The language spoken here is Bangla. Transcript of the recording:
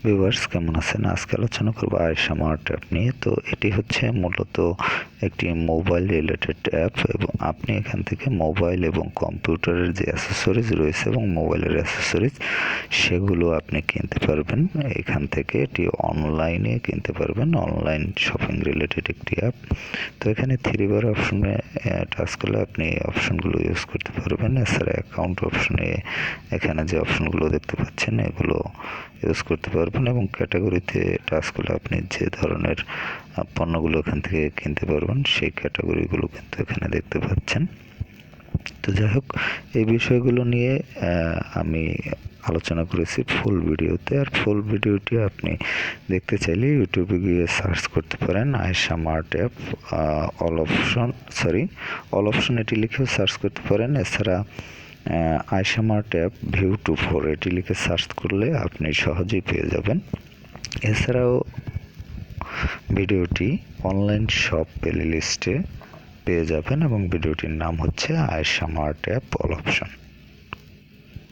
ভিউয়ার্স কেমন আছেন? আজকে আলোচনা করব আয়েশা মার্ট অ্যাপ নিয়ে। তো এটি হচ্ছে মূলত একটি মোবাইল রিলেটেড অ্যাপ এবং আপনি এখান থেকে মোবাইল এবং কম্পিউটারের যে অ্যাসেসরিজ রয়েছে এবং মোবাইলের অ্যাসেসরিজ সেগুলো আপনি কিনতে পারবেন এখান থেকে। এটি অনলাইনে কিনতে পারবেন, অনলাইন শপিং রিলেটেড একটি অ্যাপ। তো এখানে 3 বার অপশনে টাচ করলে আপনি এই অপশনগুলো ইউজ করতে পারবেন। এছাড়া অ্যাকাউন্ট অপশনে এখানে যে অপশনগুলো দেখতে পাচ্ছেন এগুলো ইউজ করতে পারবেন এবং ক্যাটাগরিতে টাচ করলে আপনি যে ধরনের পণ্যগুলো এখান থেকে কিনতে পারবেন সেই ক্যাটাগরিগুলো কিন্তু এখানে দেখতে পাচ্ছেন। তো যাই হোক, এই বিষয়গুলো নিয়ে আমি আলোচনা করেছি ফুল ভিডিওতে। আর ফুল ভিডিওটি আপনি দেখতে চাইলে ইউটিউবে গিয়ে সার্চ করতে পারেন Ayesha mart app all option এটি লিখেও সার্চ করতে পারেন। এছাড়া Ayesha mart app view to 4 এটি লিখে সার্চ করলে আপনি সহজেই পেয়ে যাবেন। এছাড়াও ভিডিওটি অনলাইন শপ প্লে লিস্টে পেয়ে যাবেন এবং ভিডিওটির নাম হচ্ছে Ayesha mart app all option.